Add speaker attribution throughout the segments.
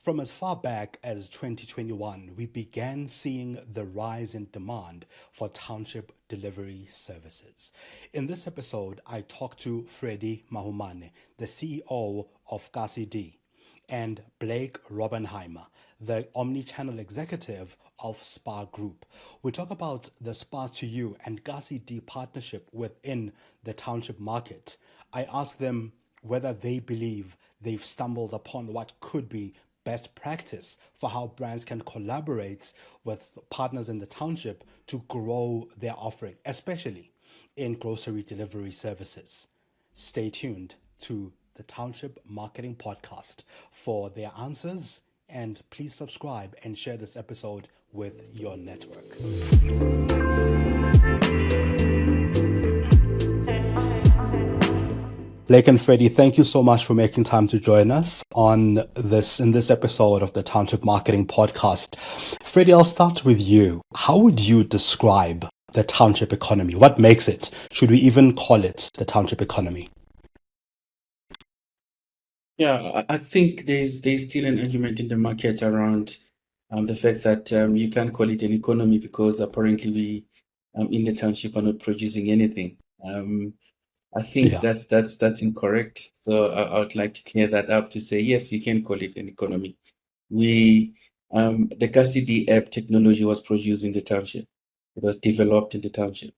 Speaker 1: From as far back as 2021, we began seeing the rise in demand for township delivery services. In this episode, I talked to Freddy Mahhumane, the CEO of KasiD, and Blake Raubenheimer, the Omnichannel Executive of SPAR Group. We talk about the SPAR to You and KasiD partnership within the township market. I ask them whether they believe they've stumbled upon what could be best practice for how brands can collaborate with partners in the township to grow their offering, especially in grocery delivery services. Stay tuned to the Township Marketing Podcast for their answers, and please subscribe and share this episode with your network. Blake and Freddy, thank you so much for making time to join us in this episode of the Township Marketing Podcast. Freddy, I'll start with you. How would you describe the township economy? What makes it? Should we even call it the township economy?
Speaker 2: Yeah, I think there's still an argument in the market around the fact that you can't call it an economy because apparently we in the township are not producing anything. I think that's incorrect. So I would like to clear that up to say yes, you can call it an economy. The KasiD app technology was produced in the township. It was developed in the township.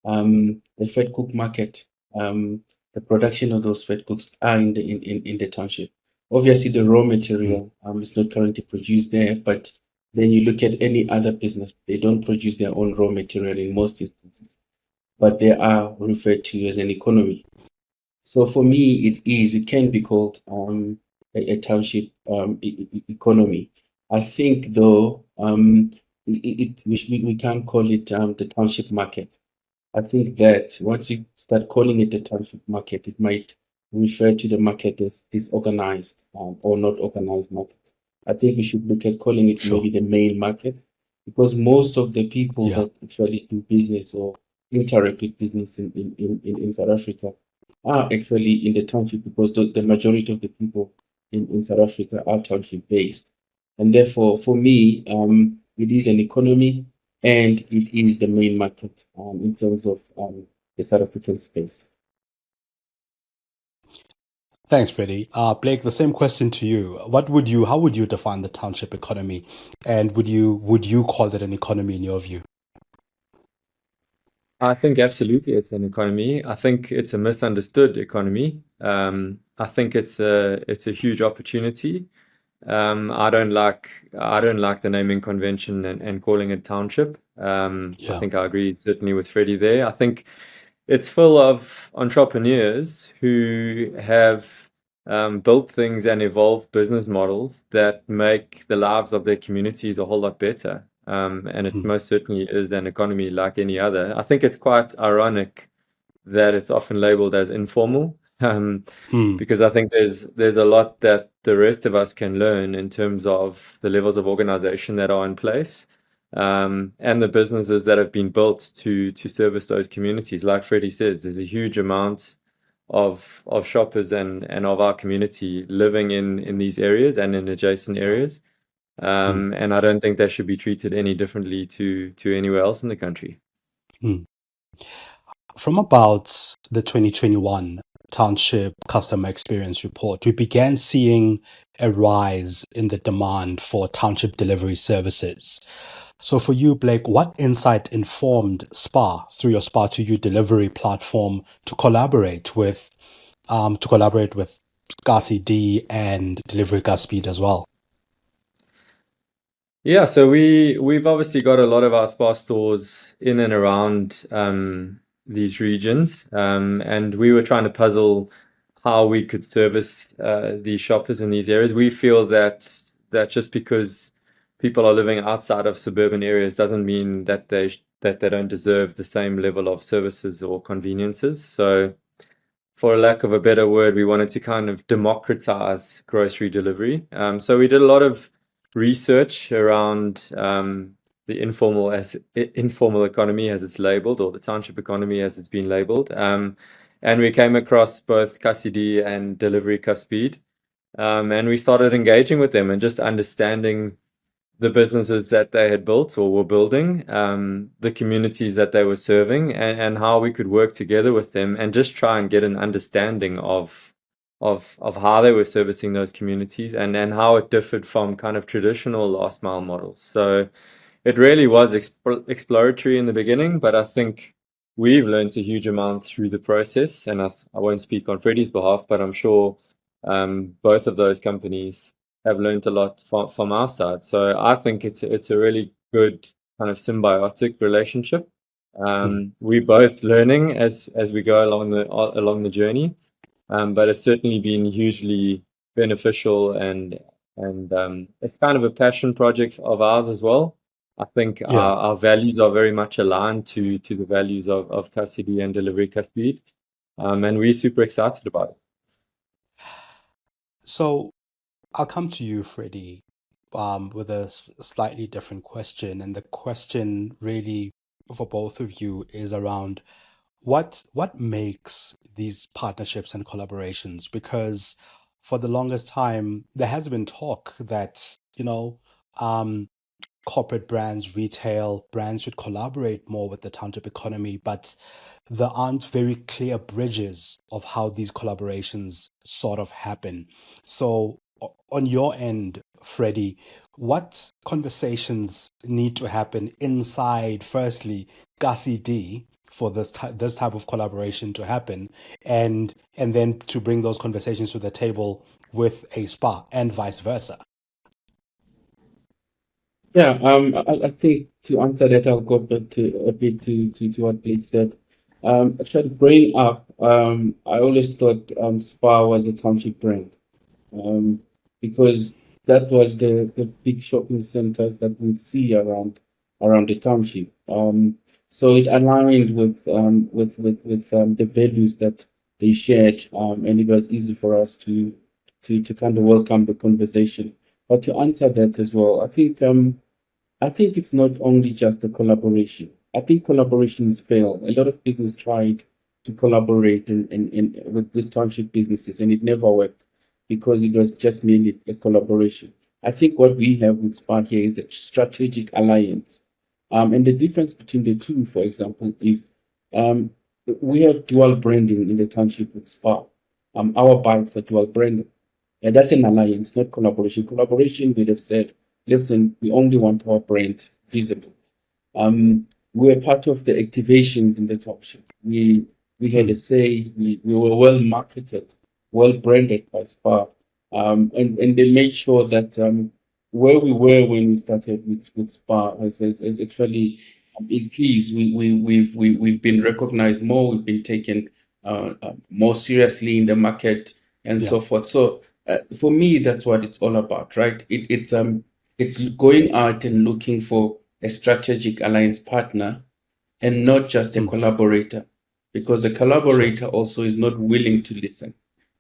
Speaker 2: The fed cook market, the production of those fed cooks are in the township. Obviously, the raw material is not currently produced there, but then you look at any other business, they don't produce their own raw material in most instances, but they are referred to as an economy. So for me, it can be called a township economy. I think though, we can't call it the township market. I think that once you start calling it a township market, it might refer to the market as disorganized or not organized market. I think we should look at calling it maybe the main market, because most of the people that actually do business or interact with business in South Africa are actually in the township, because the majority of the people in South Africa are township based. And therefore, for me, it is an economy and it is the main market in terms of the South African space.
Speaker 1: Thanks, Freddy. Blake, the same question to you. How would you define the township economy? And would you call it an economy in your view?
Speaker 3: I think absolutely it's an economy. I think it's a misunderstood economy. I think it's a huge opportunity. I don't like the naming convention and calling it township. I think I agree certainly with Freddy there. I think it's full of entrepreneurs who have built things and evolved business models that make the lives of their communities a whole lot better. And it most certainly is an economy like any other. I think it's quite ironic that it's often labeled as informal, because I think there's a lot that the rest of us can learn in terms of the levels of organization that are in place, and the businesses that have been built to service those communities. Like Freddy says, there's a huge amount of shoppers and of our community living in these areas and in adjacent areas. And I don't think they should be treated any differently to anywhere else in the country.
Speaker 1: From about the 2021 Township Customer Experience Report, we began seeing a rise in the demand for township delivery services. So for you, Blake, what insight informed SPAR through your SPAR to You delivery platform to collaborate with KasiD and Delivery KasiD as well?
Speaker 3: Yeah, so we've obviously got a lot of our SPAR stores in and around these regions, and we were trying to puzzle how we could service these shoppers in these areas. We feel that just because people are living outside of suburban areas doesn't mean that they don't deserve the same level of services or conveniences. So, for lack of a better word, we wanted to kind of democratize grocery delivery. So we did a lot of research around the informal economy as it's labeled, or the township economy as it's been labeled, and we came across both KasiD and Delivery KasiD. And we started engaging with them and just understanding the businesses that they had built or were building, the communities that they were serving, and how we could work together with them and just try and get an understanding of how they were servicing those communities, and how it differed from kind of traditional last mile models. So it really was exploratory in the beginning, but I think we've learned a huge amount through the process. And I won't speak on Freddy's behalf, but I'm sure both of those companies have learned a lot from our side. So I think it's a really good kind of symbiotic relationship. We're both learning as we go along the journey, but it's certainly been hugely beneficial, and it's kind of a passion project of ours as well. I think
Speaker 1: Yeah.
Speaker 3: our values are very much aligned to the values of KasiD and Delivery KasiD, and we're super excited about it.
Speaker 1: So I'll come to you, Freddie, with a slightly different question. And the question really for both of you is around what makes these partnerships and collaborations? Because for the longest time, there has been talk that, um, corporate brands, retail brands should collaborate more with the township economy, but there aren't very clear bridges of how these collaborations sort of happen. So, on your end, Freddie, what conversations need to happen inside, firstly, KasiD for this type of collaboration to happen, and then to bring those conversations to the table with a SPAR and vice versa?
Speaker 2: Yeah, I think to answer that, I'll go back to a bit to what Blake said. Actually, growing up, I always thought SPAR was a township brand, because that was the big shopping centers that we'd see around the township. So it aligned with the values that they shared, and it was easy for us to kind of welcome the conversation. But to answer that as well, I think it's not only just a collaboration. I think collaborations fail. A lot of business tried to collaborate with township businesses, and it never worked because it was just merely a collaboration. I think what we have with SPAR here is a strategic alliance. And the difference between the two, for example, is um, we have dual branding in the township with SPAR. Our bikes are dual branded. And that's an alliance, not collaboration. Collaboration, we'd have said, listen, we only want our brand visible. We were part of the activations in the township. We had a say. We were well marketed, well branded by SPAR, and they made sure that where we were when we started with SPAR has actually increased. We've been recognized more. We've been taken more seriously in the market and
Speaker 1: Yeah.
Speaker 2: so forth. So for me, that's what it's all about, right? It's going out and looking for a strategic alliance partner and not just a collaborator, because a collaborator also is not willing to listen.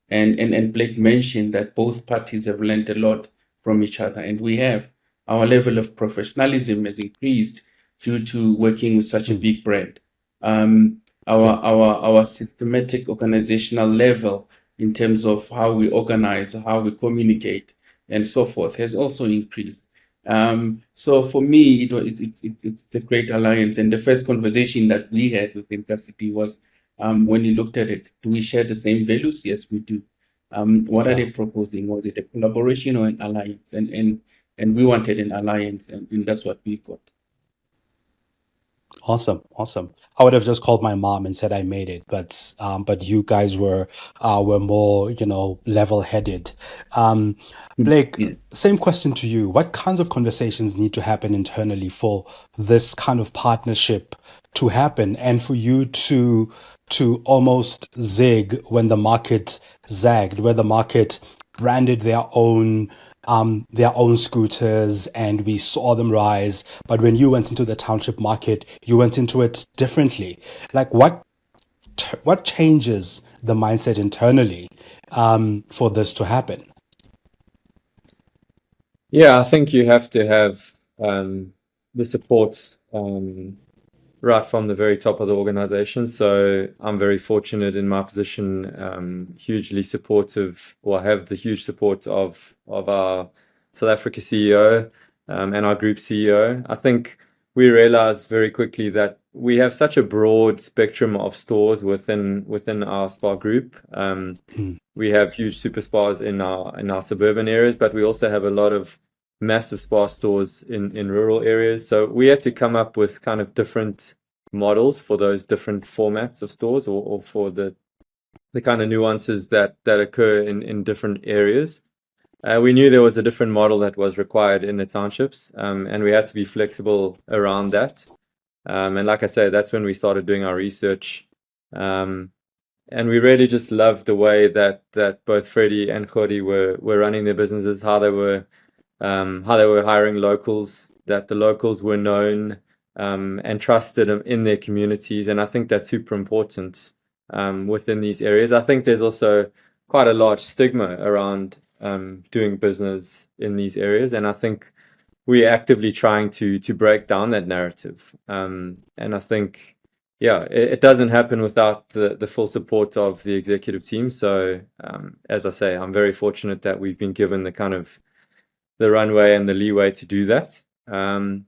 Speaker 2: And Blake mentioned that both parties have learned a lot from each other, and we have. Our level of professionalism has increased due to working with such a big brand. Our systematic organizational level in terms of how we organize, how we communicate, and so forth has also increased. So for me, it's a great alliance. And the first conversation that we had within KasiD was when you looked at it, do we share the same values? Yes, we do. What are they proposing? Was it a collaboration or an alliance? And we wanted an alliance, and that's what we got.
Speaker 1: Awesome, awesome. I would have just called my mom and said I made it, but you guys were more, level-headed. Blake,
Speaker 2: Yeah.
Speaker 1: same question to you. What kinds of conversations need to happen internally for this kind of partnership to happen, and for you to almost zig when the market zagged, where the market branded their own scooters, and we saw them rise. But when you went into the township market, you went into it differently. Like what changes the mindset internally for this to happen?
Speaker 3: Yeah, I think you have to have the support right from the very top of the organization. So I'm very fortunate in my position, hugely supportive, or have the huge support of our South Africa CEO and our group CEO. I think we realized very quickly that we have such a broad spectrum of stores within our SPAR group. We have huge super SPARs in our suburban areas, but we also have a lot of massive SPAR stores in rural areas. So we had to come up with kind of different models for those different formats of stores, or for the kind of nuances that occur in different areas. We knew there was a different model that was required in the townships, and we had to be flexible around that. And like I say, that's when we started doing our research. And we really just loved the way that both Freddy and Khodi were running their businesses, how they were hiring locals, that the locals were known and trusted in their communities. And I think that's super important within these areas. I think there's also quite a large stigma around doing business in these areas, and I think we're actively trying to break down that narrative. And I think, it doesn't happen without the full support of the executive team. So as I say, I'm very fortunate that we've been given the kind of the runway and the leeway to do that. And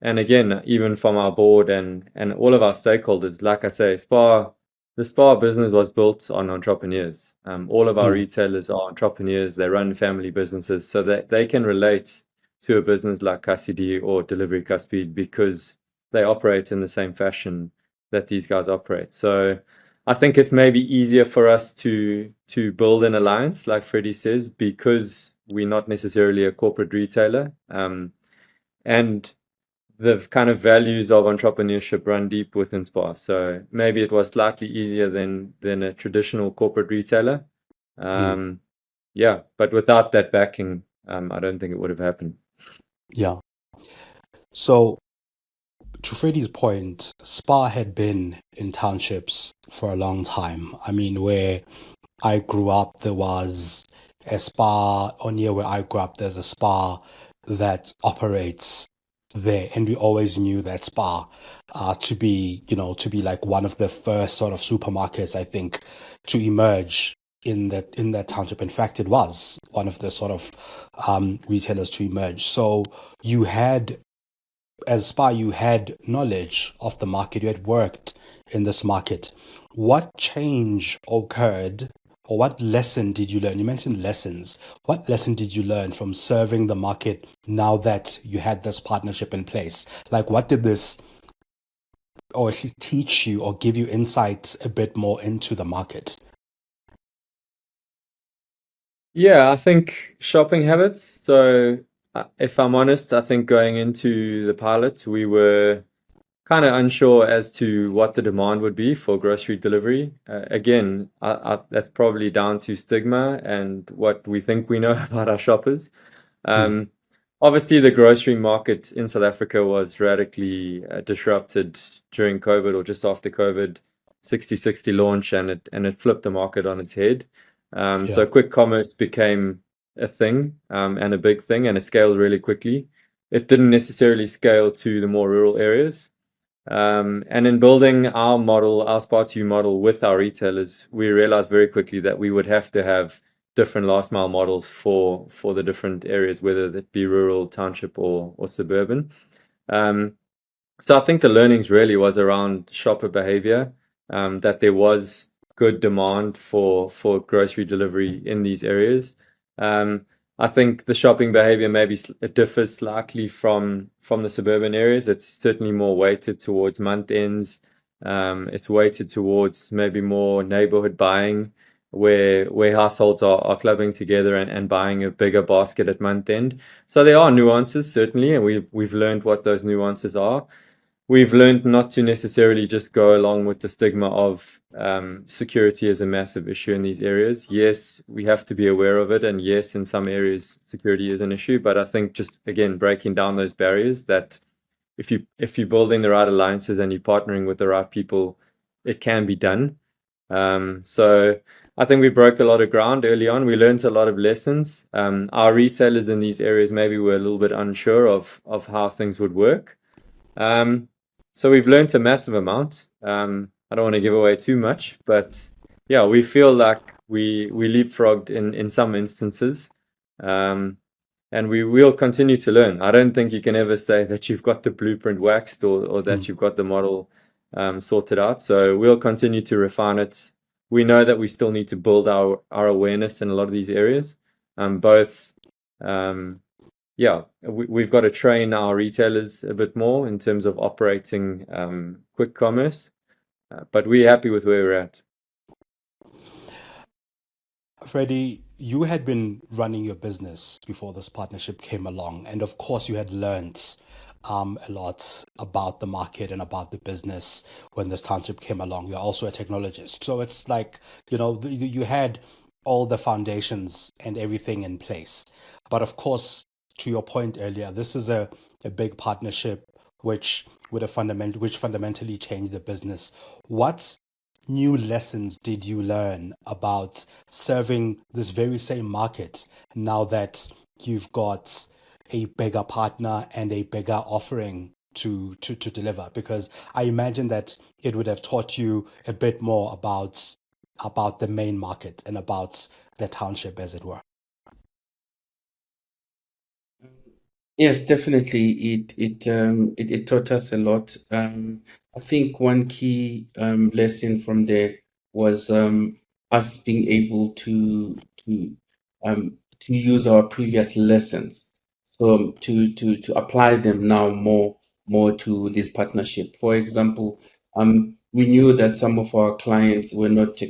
Speaker 3: again, even from our board and all of our stakeholders, like I say, the SPAR business was built on entrepreneurs. All of our retailers are entrepreneurs. They run family businesses, so that they can relate to a business like KasiD or Delivery KasiD because they operate in the same fashion that these guys operate. So I think it's maybe easier for us to build an alliance, like Freddy says, because we're not necessarily a corporate retailer. And the kind of values of entrepreneurship run deep within SPAR. So maybe it was slightly easier than a traditional corporate retailer. But without that backing, I don't think it would have happened.
Speaker 1: Yeah. So to Freddy's point, SPAR had been in townships for a long time. I mean, where I grew up, there was a SPAR, or near where I grew up, there's a SPAR that operates there, and we always knew that SPAR to be like one of the first sort of supermarkets, I think, to emerge in that township. In fact, it was one of the sort of retailers to emerge. So you had, as SPAR, you had knowledge of the market. You had worked in this market. What change occurred, or what lesson did you learn? You mentioned lessons. What lesson did you learn from serving the market now that you had this partnership in place? Like, what did this, or at least teach you or give you insights a bit more into the market?
Speaker 3: Yeah, I think shopping habits. So if I'm honest, I think going into the pilot, we were kind of unsure as to what the demand would be for grocery delivery. Again, that's probably down to stigma and what we think we know about our shoppers. Obviously, the grocery market in South Africa was radically disrupted during COVID, or just after COVID, 60/60 launch, and it flipped the market on its head. So quick commerce became a thing, and a big thing, and it scaled really quickly. It didn't necessarily scale to the more rural areas. And in building our model, our SPAR2 model with our retailers, we realized very quickly that we would have to have different last mile models for the different areas, whether that be rural, township, or suburban. So I think the learnings really was around shopper behavior, that there was good demand for grocery delivery in these areas. I think the shopping behavior maybe it differs slightly from the suburban areas. It's certainly more weighted towards month ends. It's weighted towards maybe more neighborhood buying, where households are clubbing together and buying a bigger basket at month end. So there are nuances, certainly, and we've learned what those nuances are. We've learned not to necessarily just go along with the stigma of security as a massive issue in these areas. Yes, we have to be aware of it, and yes, in some areas security is an issue. But I think just again breaking down those barriers, that if you're building the right alliances and you're partnering with the right people, it can be done. So I think we broke a lot of ground early on. We learned a lot of lessons. Our retailers in these areas maybe were a little bit unsure of how things would work. So we've learned a massive amount. I don't want to give away too much, but yeah, we feel like we leapfrogged in some instances, and we will continue to learn. I don't think you can ever say that you've got the blueprint waxed or that you've got the model sorted out. So we'll continue to refine it. We know that we still need to build our awareness in a lot of these areas, both. We've got to train our retailers a bit more in terms of operating quick commerce, but we're happy with where we're at.
Speaker 1: Freddy, you had been running your business before this partnership came along, and of course, you had learned a lot about the market and about the business when this township came along. You're also a technologist, so it's like you had all the foundations and everything in place. But of course, to your point earlier, this is a big partnership which fundamentally changed the business. What new lessons did you learn about serving this very same market now that you've got a bigger partner and a bigger offering to deliver? Because I imagine that it would have taught you a bit more about the main market and about the township, as it were.
Speaker 2: Yes, definitely. It taught us a lot. I think one key lesson from there was us being able to use our previous lessons, so to apply them now more to this partnership. For example, we knew that some of our clients were not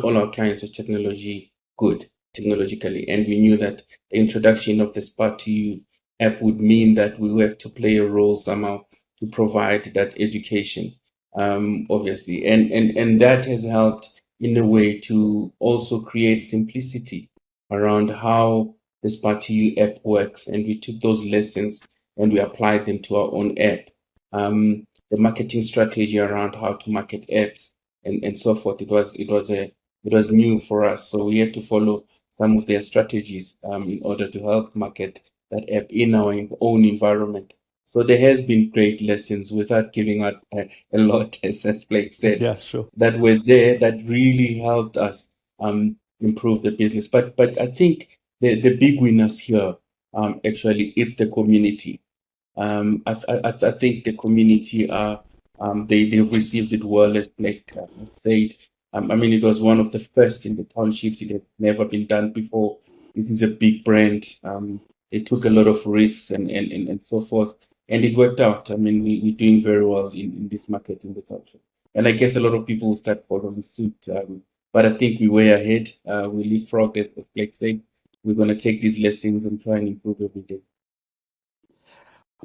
Speaker 2: all our clients were technology good technologically, and we knew that the introduction of the SPAR to You app would mean that we will have to play a role somehow to provide that education, obviously, and that has helped in a way to also create simplicity around how the SPAR to You app works, and we took those lessons and we applied them to our own app. The marketing strategy around how to market apps and so forth. It was new for us, so we had to follow some of their strategies in order to help market that app in our own environment. So there has been great lessons without giving out a lot, as Blake said,
Speaker 1: Yeah, sure.
Speaker 2: that were there that really helped us improve the business. But I think the big winners here, actually, it's the community. I think the community are they've received it well, as Blake said. I mean, it was one of the first in the townships. It has never been done before. This is a big brand. It took a lot of risks and so forth, and it worked out. I mean, we're doing very well in this market in the township, and I guess a lot of people will start following suit. But I think we way ahead. We leapfrogged, as Blake said. We're going to take these lessons and try and improve every day.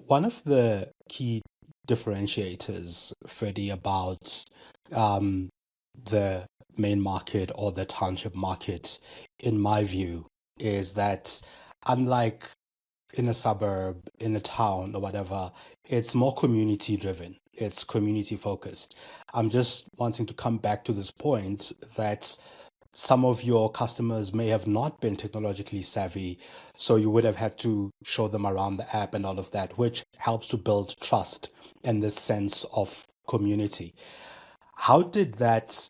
Speaker 1: One of the key differentiators, Freddie, about the main market or the township market, in my view, is that unlike in a suburb, in a town or whatever, it's more community driven. It's community focused. I'm just wanting to come back to this point that some of your customers may have not been technologically savvy, so you would have had to show them around the app and all of that, which helps to build trust and this sense of community. How did that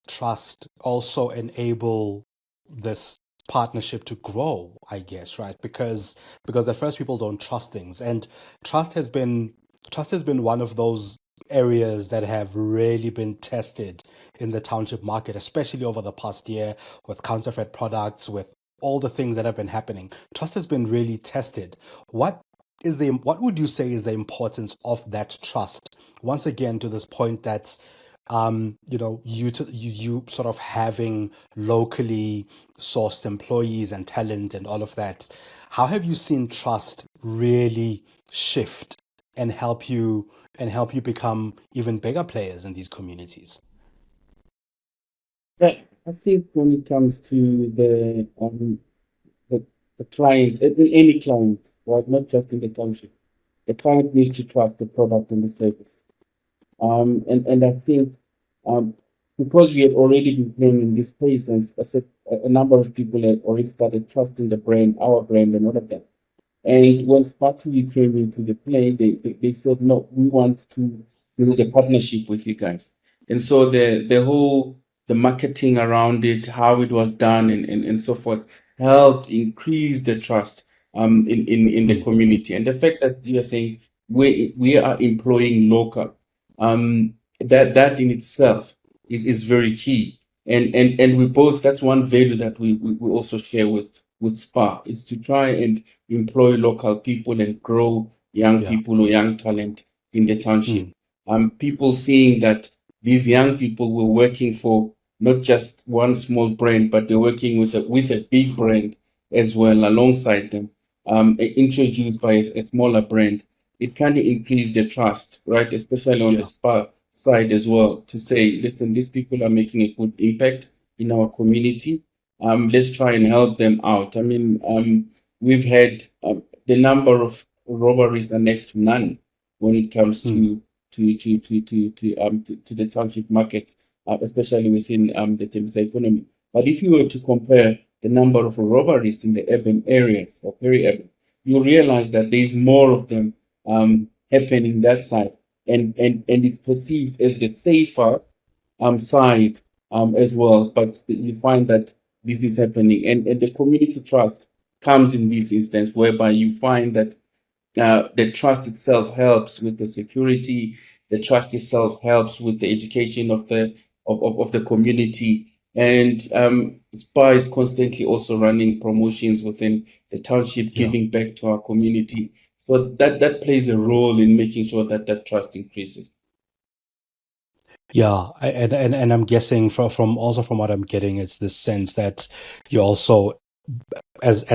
Speaker 1: trust also enable this partnership to grow, I guess, right? Because at first people don't trust things, and trust has been one of those areas that have really been tested in the township market, especially over the past year with counterfeit products, with all the things that have been happening. Trust has been really tested. What would you say is the importance of that trust? Once again, to this point that you sort of having locally sourced employees and talent and all of that. How have you seen trust really shift and help you become even bigger players in these communities?
Speaker 2: Yeah, I think when it comes to the clients, any client, right, not just in the township, the client needs to trust the product and the service. And I think because we had already been playing in this space, and I said a number of people had already started trusting the brand, our brand, and all of that. And when SPAR TV came into the play, they said, no, we want to build a partnership with you guys. And so the marketing around it, how it was done and so forth, helped increase the trust in the community. And the fact that you are saying we are employing local, that in itself is very key. And we both, that's one value that we also share with SPAR, is to try and employ local people and grow young people or young talent in the township. People seeing that these young people were working for not just one small brand, but they're working with a big brand as well alongside them, introduced by a smaller brand. It kind of increased the trust, right? Especially on the SPAR side as well, to say, listen, these people are making a good impact in our community. Let's try and help them out. I mean, we've had the number of robberies are next to none when it comes to the township market, especially within the Tembisa economy. But if you were to compare the number of robberies in the urban areas or peri-urban, you realize that there's more of them happening that side, and it's perceived as the safer side as well. But you find that this is happening, and the community trust comes in this instance, whereby you find that the trust itself helps with the security. The trust itself helps with the education of the community. And SPAR is constantly also running promotions within the township, giving back to our community. So that plays a role in making sure that that trust increases.
Speaker 1: Yeah, and I'm guessing from what I'm getting, it's this sense that you also, as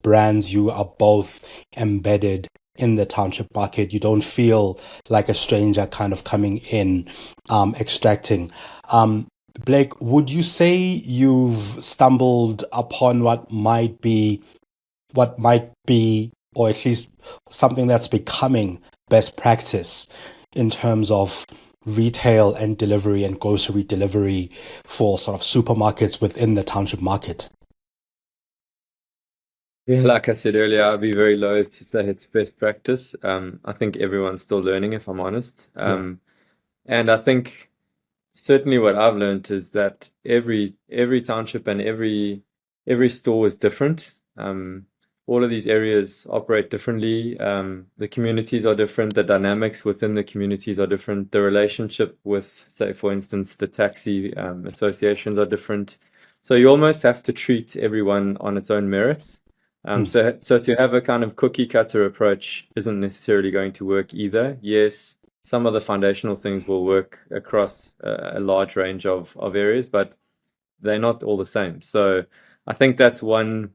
Speaker 1: brands, you are both embedded in the township market. You don't feel like a stranger kind of coming in, extracting. Blake, would you say you've stumbled upon what might be, or at least something that's becoming best practice in terms of retail and delivery and grocery delivery for sort of supermarkets within the township market?
Speaker 3: Yeah, like I said earlier, I'd be very loath to say it's best practice. I think everyone's still learning, if I'm honest. And I think certainly what I've learned is that every township and every store is different. All of these areas operate differently. The communities are different. The dynamics within the communities are different. The relationship with, say, for instance, the taxi associations are different. So you almost have to treat everyone on its own merits. So to have a kind of cookie cutter approach isn't necessarily going to work either. Yes, some of the foundational things will work across a large range of areas, but they're not all the same. So I think that's one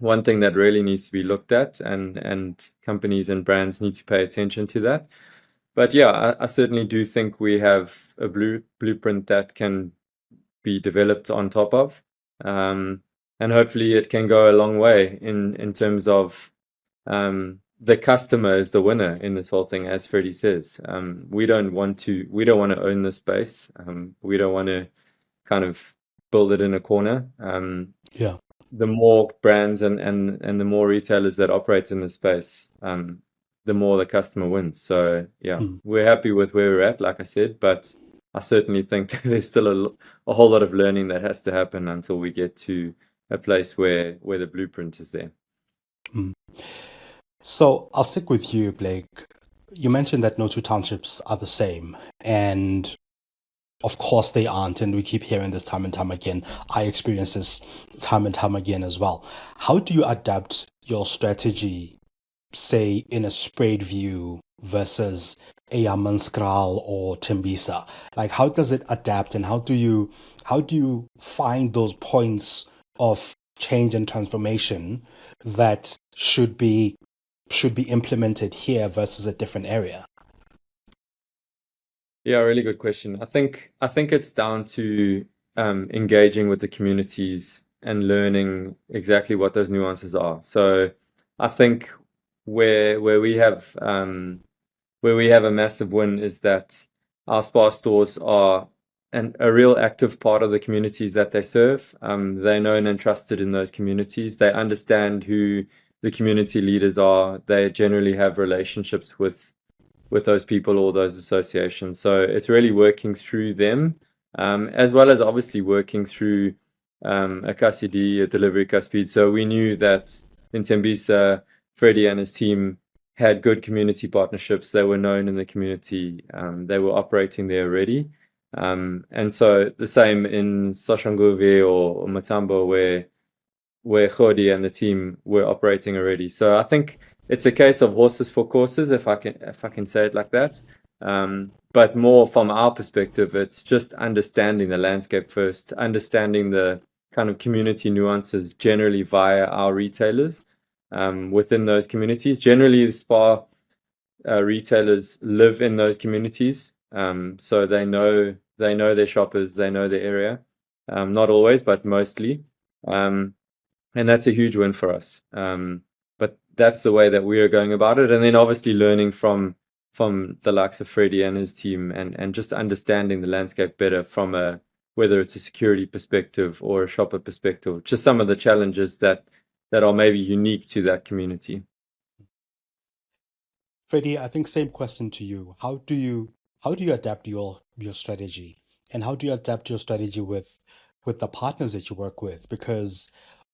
Speaker 3: thing that really needs to be looked at, and companies and brands need to pay attention to that. But yeah, I certainly do think we have a blueprint that can be developed on top of. And hopefully it can go a long way in terms of the customer is the winner in this whole thing, as Freddy says. We don't want to own the space. We don't want to kind of build it in a corner. The more brands and the more retailers that operate in the space, the more the customer wins. So yeah, we're happy with where we're at, like I said, but I certainly think that there's still a whole lot of learning that has to happen until we get to a place where the blueprint is there.
Speaker 1: So I'll stick with you, Blake. You mentioned that no two townships are the same, and of course they aren't, and we keep hearing this time and time again. I experience this time and time again as well. How do you adapt your strategy, say, in a spread view versus a Hammanskraal or Tembisa? Like, how does it adapt, and how do you find those points of change and transformation that should be implemented here versus a different area?
Speaker 3: Yeah, really good question. I think it's down to engaging with the communities and learning exactly what those nuances are. So I think where we have a massive win is that our SPAR stores are a real active part of the communities that they serve. They're known and trusted in those communities. They understand who the community leaders are, they generally have relationships with those people or those associations. So it's really working through them, as well as obviously working through a KasiD, a delivery KasiD. So we knew that in Tembisa, Freddy and his team had good community partnerships. They were known in the community. They were operating there already. And so the same in Soshanguve or Matambo, where Khodi and the team were operating already. So I think it's a case of horses for courses, if I can say it like that. But more from our perspective, it's just understanding the landscape first, understanding the kind of community nuances generally via our retailers within those communities. Generally, the SPAR retailers live in those communities, so they know their shoppers, they know the area. Not always, but mostly. And that's a huge win for us. But that's the way that we are going about it. And then obviously learning from the likes of Freddy and his team and just understanding the landscape better from whether it's a security perspective or a shopper perspective, just some of the challenges that are maybe unique to that community.
Speaker 1: Freddy, I think same question to you. How do you adapt your strategy, and how do you adapt your strategy with the partners that you work with? Because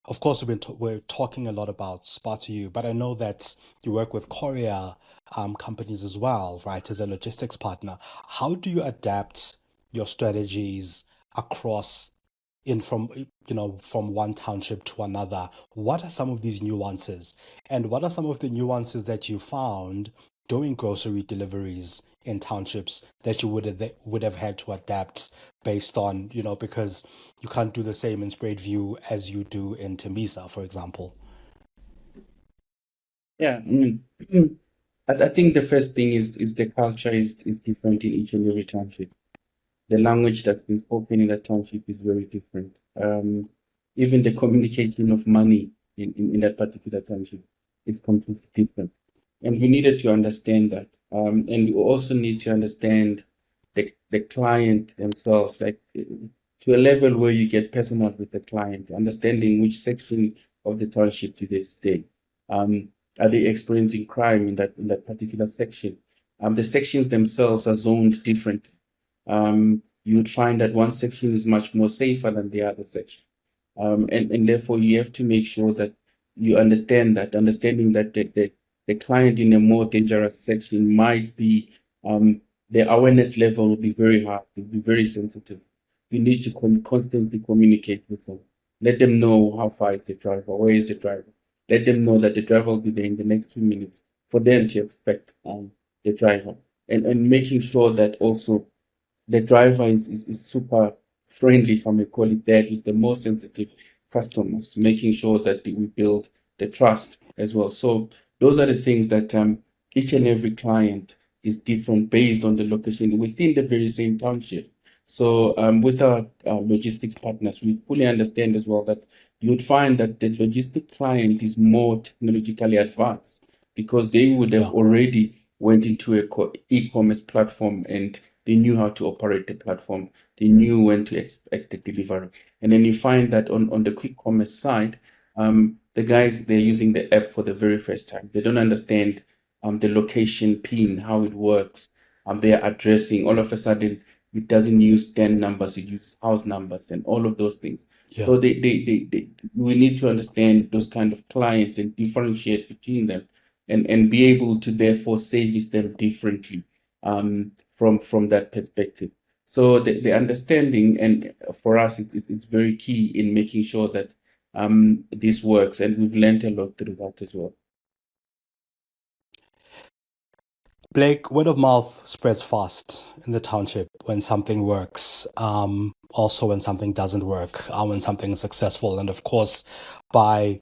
Speaker 1: of course we're talking a lot about SPAR to you, but I know that you work with courier companies as well, right? As a logistics partner, how do you adapt your strategies across from one township to another? What are some of these nuances, and what are some of the nuances that you found doing grocery deliveries in townships that you would have had to adapt based on, because you can't do the same in Spruitview as you do in Tembisa, for example?
Speaker 2: Yeah, I think the first thing is the culture is different in each and every township. The language that's been spoken in that township is very different. Even the communication of money in that particular township is completely different. And we needed to understand that. And we also need to understand the client themselves, like to a level where you get personal with the client, understanding which section of the township do they stay. Are they experiencing crime in that particular section? The sections themselves are zoned differently. You would find that one section is much more safer than the other section. And therefore you have to make sure that you understanding that the client in a more dangerous section might be, the awareness level will be very high, will be very sensitive. You need to constantly communicate with them. Let them know how far is the driver, where is the driver. Let them know that the driver will be there in the next 2 minutes for them to expect the driver. And making sure that also the driver is super friendly, if I may call it that, with the more sensitive customers, making sure that we build the trust as well. So those are the things that each and every client is different based on the location within the very same township. So with our logistics partners, we fully understand as well that you would find that the logistic client is more technologically advanced because they would have already went into a e-commerce platform and they knew how to operate the platform. They knew when to expect the delivery. And then you find that on the quick commerce side, the guys, they're using the app for the very first time. They don't understand the location pin, how it works. They're addressing, all of a sudden, it doesn't use 10 numbers, it uses house numbers and all of those things. Yeah. So we need to understand those kind of clients and differentiate between them and be able to therefore service them differently from that perspective. So the understanding, and for us, it's very key in making sure that this works, and we've learned a lot through that as well.
Speaker 1: Blake, word of mouth spreads fast in the township when something works, also when something doesn't work, when something is successful. And of course, by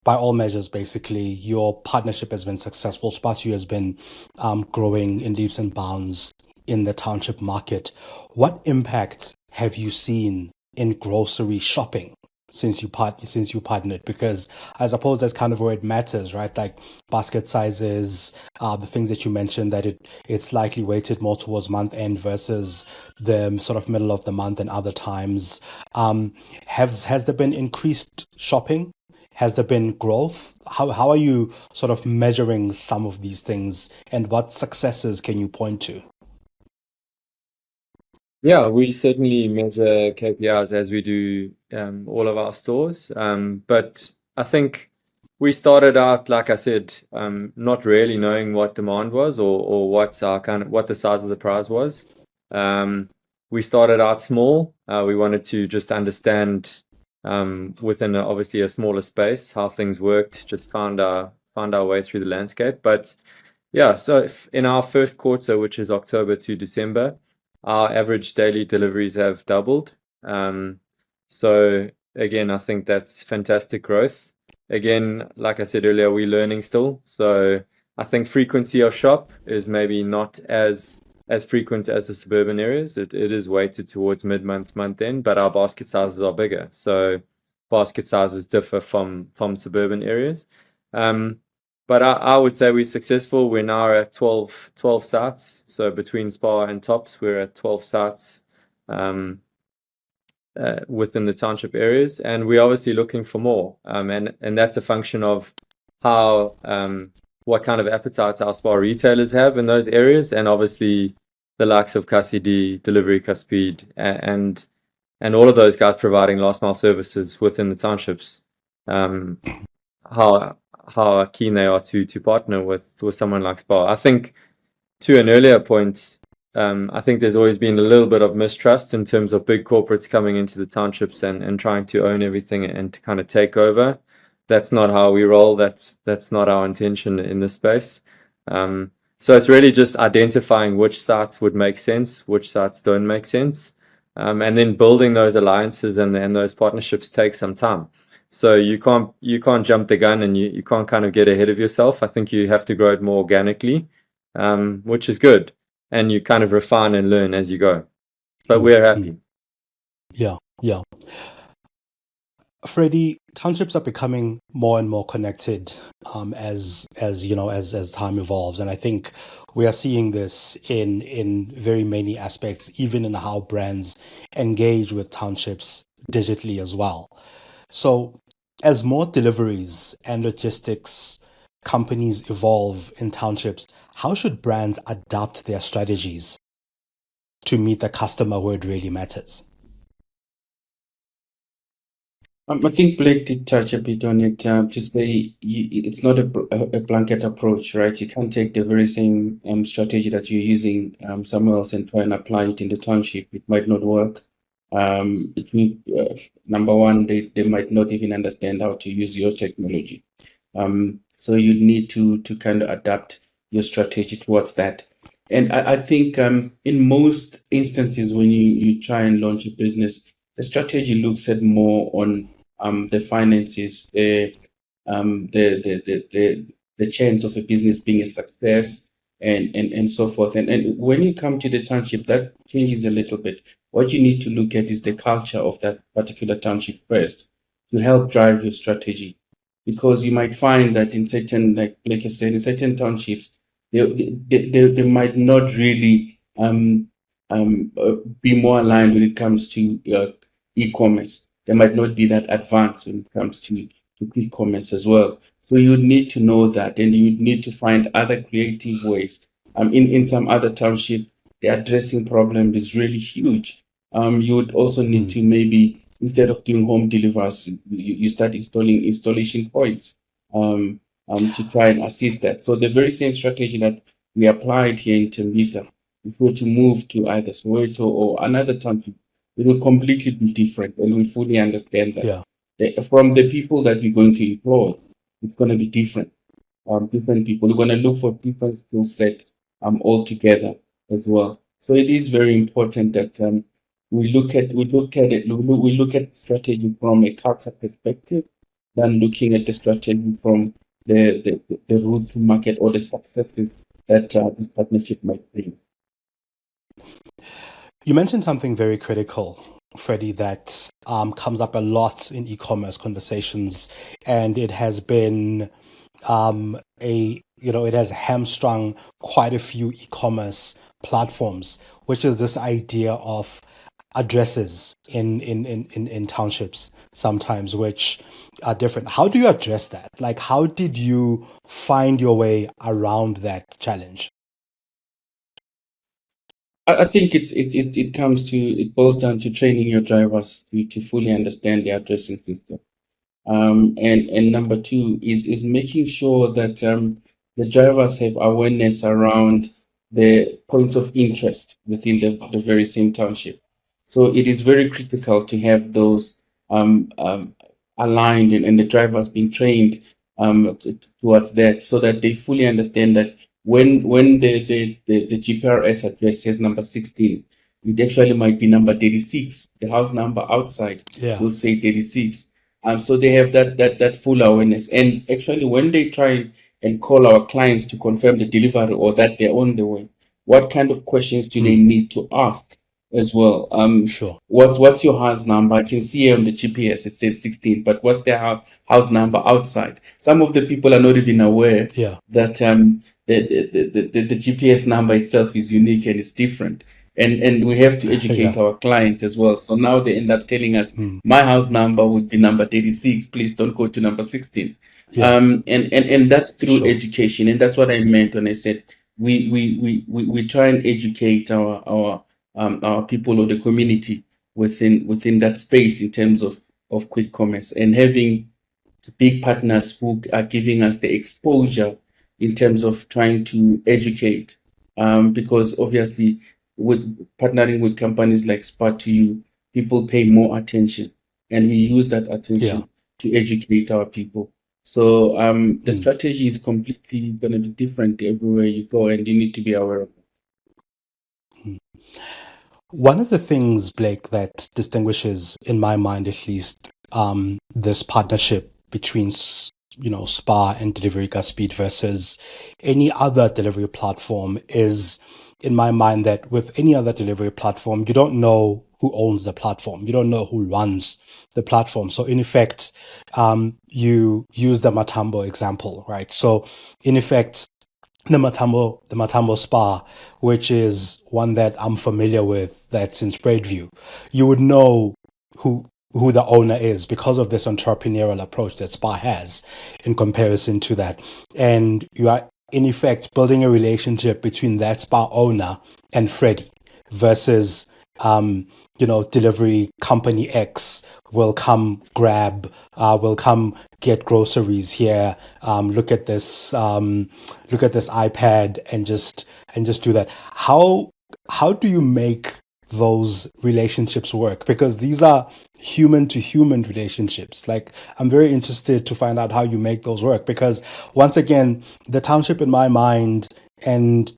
Speaker 1: all measures, basically, your partnership has been successful. SPAR2 has been growing in leaps and bounds in the township market. What impact have you seen in grocery shopping since you partnered? Because I suppose that's kind of where it matters, right? Like basket sizes, the things that you mentioned, that it's likely weighted more towards month end versus the sort of middle of the month and other times. Has there been increased shopping? Has there been growth? How are you sort of measuring some of these things, and what successes can you point to?
Speaker 3: Yeah, we certainly measure KPIs as we do all of our stores. But I think we started out, like I said, not really knowing what demand was or what's our what the size of the prize was. We started out small. We wanted to just understand within obviously a smaller space how things worked. Just found our way through the landscape. But yeah, so in our first quarter, which is October to December, our average daily deliveries have doubled. So again, I think that's fantastic growth. Again, like I said earlier, we're learning still. So I think frequency of shop is maybe not as frequent as the suburban areas. It is weighted towards mid-month, month end, but our basket sizes are bigger. So basket sizes differ from suburban areas. But I would say we're successful. We're now at 12 sites. So between SPAR and TOPS, we're at 12 sites within the township areas. And we're obviously looking for more. And that's a function of how what kind of appetite our SPAR retailers have in those areas. And obviously the likes of KasiD, Delivery KasiD, and all of those guys providing last mile services within the townships. How keen they are to partner with someone like SPAR. I think to an earlier point, I think there's always been a little bit of mistrust in terms of big corporates coming into the townships and trying to own everything and to kind of take over. That's not how we roll. That's not our intention in this space. So it's really just identifying which sites would make sense, which sites don't make sense, and then building those alliances and those partnerships take some time. So you can't jump the gun and you can't kind of get ahead of yourself. I think you have to grow it more organically, which is good. And you kind of refine and learn as you go. But we're happy.
Speaker 1: Yeah. Freddy, townships are becoming more and more connected as time evolves, and I think we are seeing this in very many aspects, even in how brands engage with townships digitally as well. So, as more deliveries and logistics companies evolve in townships, how should brands adapt their strategies to meet the customer where it really matters?
Speaker 2: I think Blake did touch a bit on it to say it's not a blanket approach, right? You can't take the very same strategy that you're using somewhere else and try and apply it in the township. It might not work. Number one, they might not even understand how to use your technology. So you need to kind of adapt your strategy towards that. And I think in most instances, when you try and launch a business, the strategy looks at more on the finances, the chance of a business being a success, and so forth. And when you come to the township, that changes a little bit. What you need to look at is the culture of that particular township first to help drive your strategy. Because you might find that in certain, like I said, in certain townships, they might not really be more aligned when it comes to e-commerce. They might not be that advanced when it comes to e-commerce as well. So you need to know that, and you need to find other creative ways. In some other township, the addressing problem is really huge. You would also need to maybe, instead of doing home deliveries, you start installing installation points to try and assist that. So the very same strategy that we applied here in Tembisa, if we were to move to either Soweto or another township, it will completely be different, and we fully understand that.
Speaker 1: Yeah.
Speaker 2: From the people that we're going to employ, it's going to be different. Different people. We're going to look for different skill set altogether as well. So it is very important that we look at strategy from a culture perspective, than looking at the strategy from the route to market or the successes that this partnership might bring.
Speaker 1: You mentioned something very critical, Freddy, that comes up a lot in e-commerce conversations, and it has been it has hamstrung quite a few e-commerce platforms, which is this idea of addresses in townships sometimes, which are different. How do you address that? Like, how did you find your way around that challenge?
Speaker 2: I think it boils down to training your drivers to fully understand the addressing system. And number two is making sure that the drivers have awareness around the points of interest within the very same township. So it is very critical to have those aligned, and the drivers being trained towards that, so that they fully understand that when the GPRS address says number 16, it actually might be number 36. The house number outside
Speaker 1: Yeah.
Speaker 2: will say 36. So they have that full awareness. And actually, when they try and call our clients to confirm the delivery or that they're on the way, what kind of questions do they need to ask as well?
Speaker 1: Sure.
Speaker 2: What's your house number? I can see on the GPS it says 16, but what's their house number outside? Some of the people are not even aware
Speaker 1: Yeah.
Speaker 2: that the GPS number itself is unique and it's different. And we have to educate
Speaker 1: Yeah.
Speaker 2: our clients as well. So now they end up telling us, my house number would be number 36. Please don't go to number 16.
Speaker 1: Yeah.
Speaker 2: And that's through
Speaker 1: Sure.
Speaker 2: education. And that's what I meant when I said we try and educate our people or the community within that space in terms of quick commerce, and having big partners who are giving us the exposure in terms of trying to educate. Because obviously, with partnering with companies like SPAR to you, people pay more attention, and we use that attention to educate our people. So the strategy is completely going to be different everywhere you go, and you need to be aware of it.
Speaker 1: One of the things, Blake, that distinguishes, in my mind at least, this partnership between SPAR and Delivery KasiD versus any other delivery platform is, in my mind, that with any other delivery platform, you don't know who owns the platform. You don't know who runs the platform. So in effect, you use the Matambo example, right? So in effect, the Matambo SPAR, which is one that I'm familiar with, that's in Spreadview, you would know who the owner is because of this entrepreneurial approach that SPAR has in comparison to that. And you are, in effect, building a relationship between that SPAR owner and Freddy versus, delivery company X will come will come get groceries here. Look at this iPad and just do that. How do you make those relationships work? Because these are human to human relationships. Like, I'm very interested to find out how you make those work, because once again, the township in my mind, and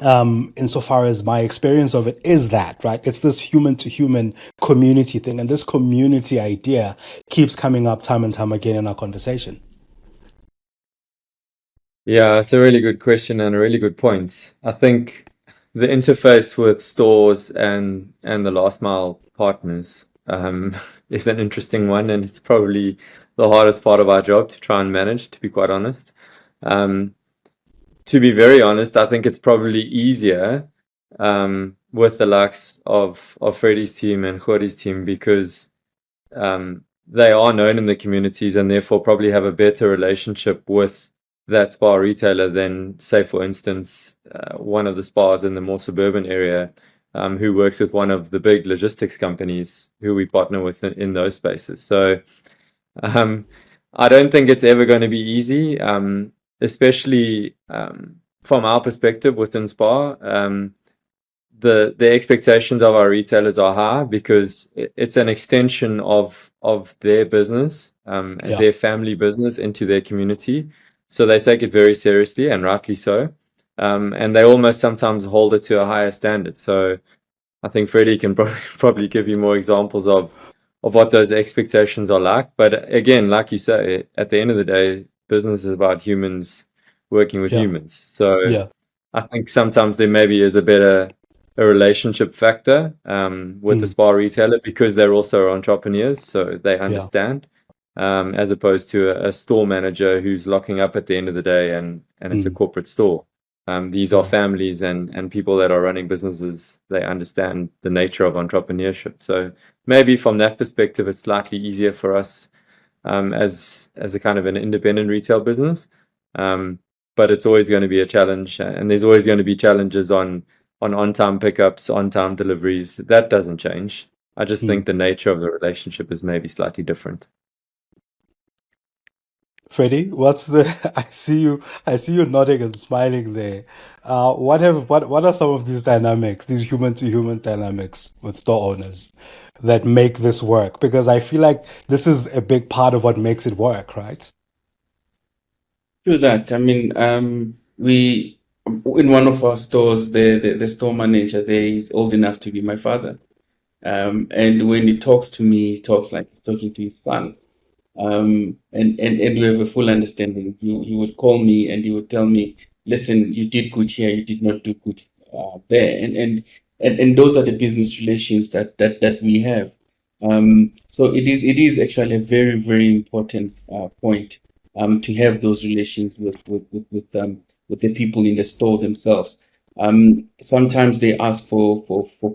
Speaker 1: insofar as my experience of it, is that, right? It's this human to human community thing. And this community idea keeps coming up time and time again in our conversation.
Speaker 3: Yeah, it's a really good question and a really good point. I think the interface with stores and the last mile partners is an interesting one, and it's probably the hardest part of our job to try and manage, to be quite honest. To be very honest, I think it's probably easier with the likes of Freddy's team and Khori's team, because they are known in the communities and therefore probably have a better relationship with that SPAR retailer than, say, for instance, one of the SPARs in the more suburban area who works with one of the big logistics companies who we partner with in those spaces. So I don't think it's ever going to be easy, especially from our perspective within SPAR. The expectations of our retailers are high because it's an extension of their business, their family business into their community. So they take it very seriously, and rightly so. And they almost sometimes hold it to a higher standard. So I think Freddy can probably give you more examples of what those expectations are like. But again, like you say, at the end of the day, business is about humans working with humans. So I think sometimes there maybe is a relationship factor with the SPAR retailer, because they're also entrepreneurs, so they understand, as opposed to a store manager who's locking up at the end of the day and it's a corporate store. These are families and people that are running businesses. They understand the nature of entrepreneurship. So maybe from that perspective, it's slightly easier for us as a kind of an independent retail business. But it's always going to be a challenge, and there's always going to be challenges on-time pickups, on-time deliveries. That doesn't change. I just think the nature of the relationship is maybe slightly different.
Speaker 1: Freddy, I see you nodding and smiling there. What are some of these dynamics, these human to human dynamics with store owners that make this work? Because I feel like this is a big part of what makes it work, right?
Speaker 2: True that. I mean, we in one of our stores, the store manager there is old enough to be my father. And when he talks to me, he talks like he's talking to his son. And we have a full understanding. He would call me and he would tell me, listen, you did good here, you did not do good there. And those are the business relations that we have. So it is actually a very, very important point to have those relations with the people in the store themselves. Sometimes they ask for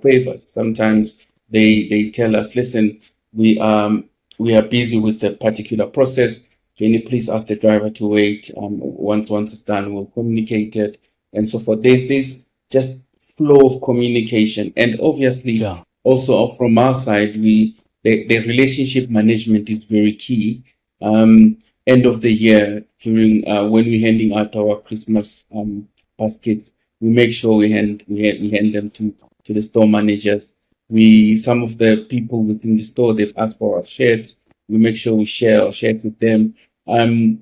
Speaker 2: favors. Sometimes they tell us, listen, we are busy with a particular process. Can you please ask the driver to wait? Once it's done, we'll communicate it and so forth. There's just flow of communication, and obviously also from our side, the relationship management is very key. End of the year, during when we're handing out our Christmas baskets, we make sure we hand them to the store managers. Some of the people within the store, they've asked for our shirts. We make sure we share our shirts with them.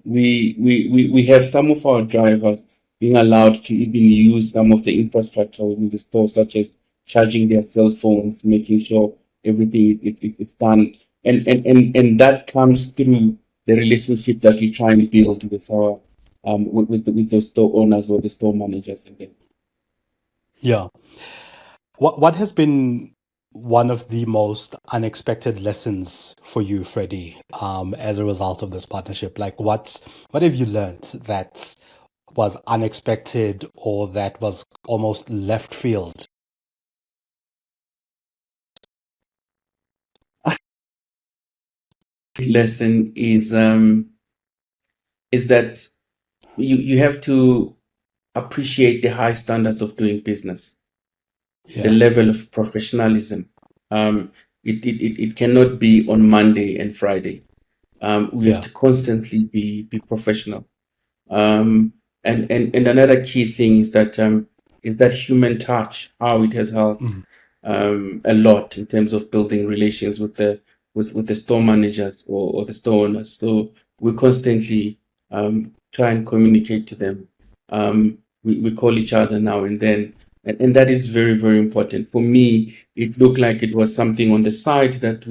Speaker 2: We have some of our drivers being allowed to even use some of the infrastructure within the store, such as charging their cell phones, making sure everything it's done, and that comes through the relationship that we try and build with our with the store owners or the store managers again.
Speaker 1: Yeah. What has been one of the most unexpected lessons for you, Freddy, as a result of this partnership? Like, what have you learned that was unexpected or that was almost left field?
Speaker 2: Lesson is that you have to appreciate the high standards of doing business, the level of professionalism. It cannot be on Monday and Friday. We have to constantly be professional. And another key thing is that human touch, how it has helped a lot in terms of building relations with the store managers or the store owners. So we constantly try and communicate to them. We call each other now and then. And that is very, very important. For me, it looked like it was something on the side that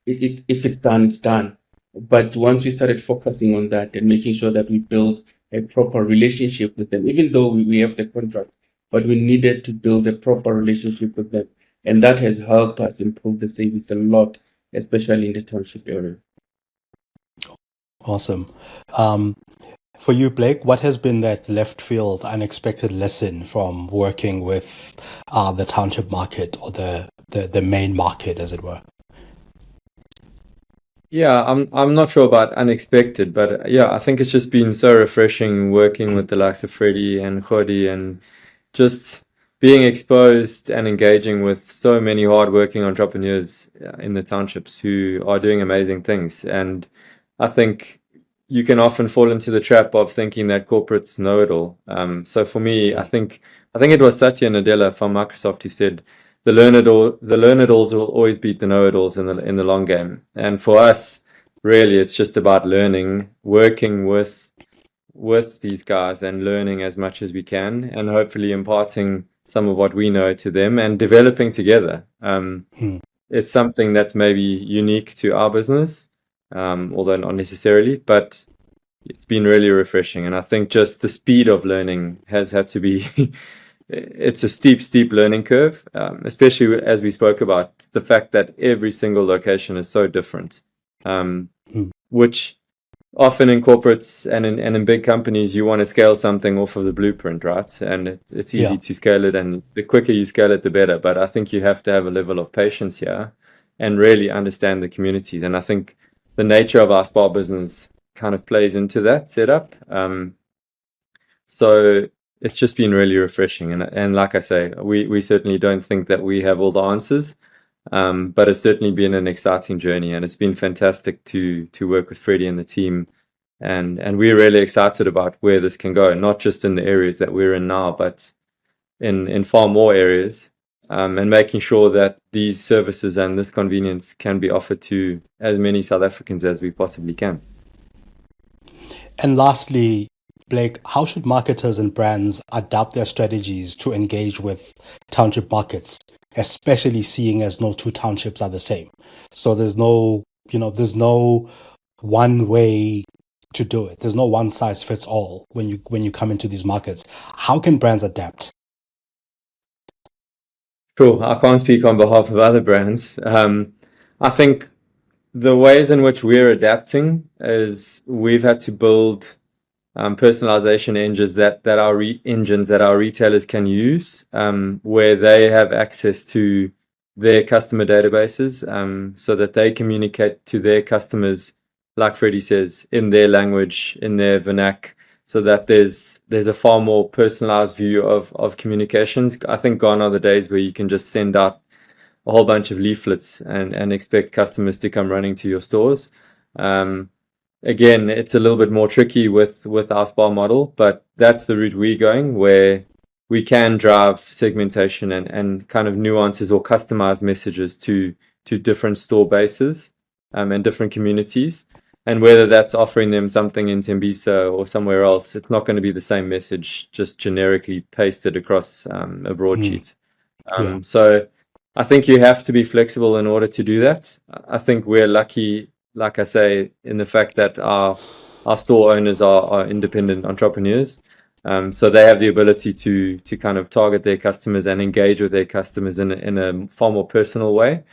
Speaker 2: if it's done, it's done. But once we started focusing on that and making sure that we build a proper relationship with them, even though we have the contract, but we needed to build a proper relationship with them. And that has helped us improve the service a lot, especially in the township area.
Speaker 1: Awesome. For you, Blake, what has been that left field unexpected lesson from working with the township market or the main market, as it were?
Speaker 3: Yeah, I'm not sure about unexpected, but yeah, I think it's just been so refreshing working with the likes of Freddy and Khodi and just being exposed and engaging with so many hardworking entrepreneurs in the townships who are doing amazing things. And I think you can often fall into the trap of thinking that corporates know it all. So for me, I think it was Satya Nadella from Microsoft who said, the learn-it-alls will always beat the know-it-alls in the long game. And for us, really, it's just about learning, working with these guys and learning as much as we can, and hopefully imparting some of what we know to them and developing together. It's something that's maybe unique to our business, although not necessarily, but it's been really refreshing. And I think just the speed of learning has had to be it's a steep learning curve, especially as we spoke about the fact that every single location is so different, which often in corporates and in big companies, you want to scale something off of the blueprint, right? And it's easy
Speaker 1: Yeah.
Speaker 3: to scale it, and the quicker you scale it, the better. But I think you have to have a level of patience here and really understand the communities. And I think the nature of our SPAR business kind of plays into that setup. So it's just been really refreshing. And like I say, we certainly don't think that we have all the answers. But it's certainly been an exciting journey, and it's been fantastic to work with Freddy and the team. And we're really excited about where this can go, not just in the areas that we're in now, but in far more areas, and making sure that these services and this convenience can be offered to as many South Africans as we possibly can.
Speaker 1: And lastly, Blake, how should marketers and brands adapt their strategies to engage with township markets, especially seeing as no two townships are the same? So there's no one way to do it. There's no one size fits all when you come into these markets. How can brands adapt?
Speaker 3: Cool. I can't speak on behalf of other brands. I think the ways in which we're adapting is we've had to build personalization engines that our retailers can use, where they have access to their customer databases, so that they communicate to their customers, like Freddy says, in their language, in their vernac, so that there's a far more personalized view of communications. I think gone are the days where you can just send out a whole bunch of leaflets and expect customers to come running to your stores. Again, it's a little bit more tricky with our SPAR model, but that's the route we're going, where we can drive segmentation and kind of nuances or customized messages to different store bases and different communities. And whether that's offering them something in Tembisa or somewhere else, it's not going to be the same message just generically pasted across a broadsheet.
Speaker 1: Yeah.
Speaker 3: So I think you have to be flexible in order to do that. I think we're lucky, like I say, in the fact that our store owners are independent entrepreneurs. So they have the ability to kind of target their customers and engage with their customers in a far more personal way.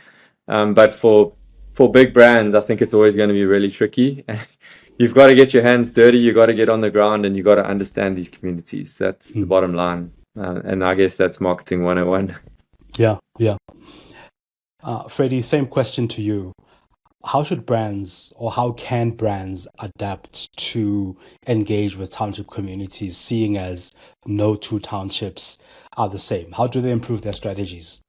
Speaker 3: But for big brands, I think it's always going to be really tricky. You've got to get your hands dirty, you've got to get on the ground, and you've got to understand these communities. That's the bottom line. And I guess that's marketing 101.
Speaker 1: Yeah. Freddy, same question to you. How should brands, or how can brands adapt to engage with township communities, seeing as no two townships are the same? How do they improve their strategies?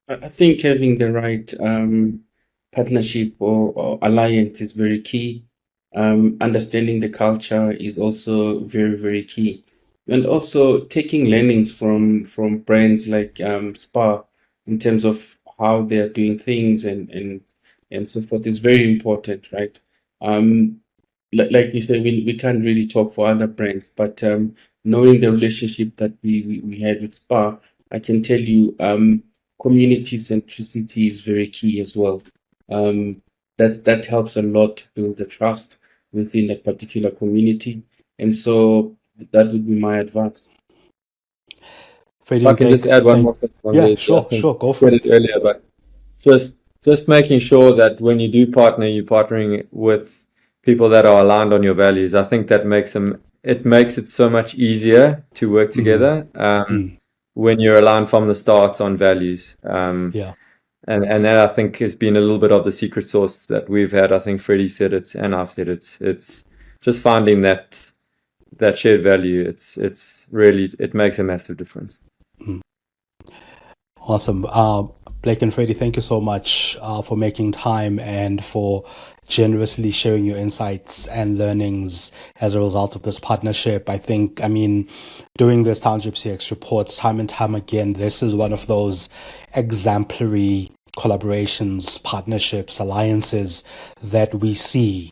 Speaker 2: I think having the right partnership or alliance is very key. Understanding the culture is also very, very key. And also taking learnings from brands like SPAR in terms of how they're doing things and so forth is very important, right? Like you said, we can't really talk for other brands, but knowing the relationship that we had with SPAR, I can tell you community centricity is very key as well. That helps a lot to build the trust within that particular community, and so that would be my advice.
Speaker 1: Freddie,
Speaker 3: If I can just add one more thing on
Speaker 1: Yeah,
Speaker 3: this.
Speaker 1: sure, go for
Speaker 3: Said
Speaker 1: it.
Speaker 3: earlier, but just making sure that when you do partner, you're partnering with people that are aligned on your values. I think that makes it so much easier to work together when you're aligned from the start on values.
Speaker 1: Yeah.
Speaker 3: And that, I think, has been a little bit of the secret sauce that we've had. I think Freddy said it and I've said it. It's just finding that shared value. It's really, it makes a massive difference.
Speaker 1: Awesome. Blake and Freddy, thank you so much for making time and for generously sharing your insights and learnings as a result of this partnership. Doing this Township CX report time and time again, this is one of those exemplary collaborations, partnerships, alliances that we see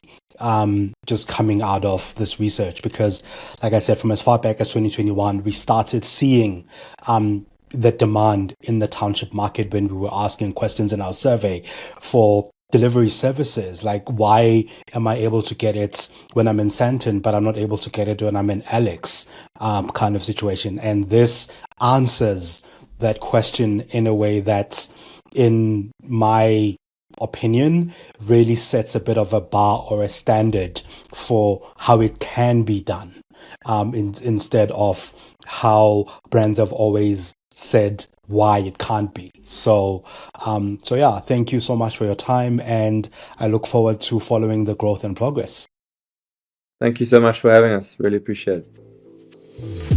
Speaker 1: just coming out of this research, because like I said, from as far back as 2021, we started seeing the demand in the township market when we were asking questions in our survey for delivery services, like why am I able to get it when I'm in Sandton, but I'm not able to get it when I'm in Alex, kind of situation. And this answers that question in a way that, in my opinion really sets a bit of a bar or a standard for how it can be done, instead of how brands have always said why it can't be. So yeah, thank you so much for your time, and I look forward to following the growth and progress.
Speaker 3: Thank you so much for having us. Really appreciate it.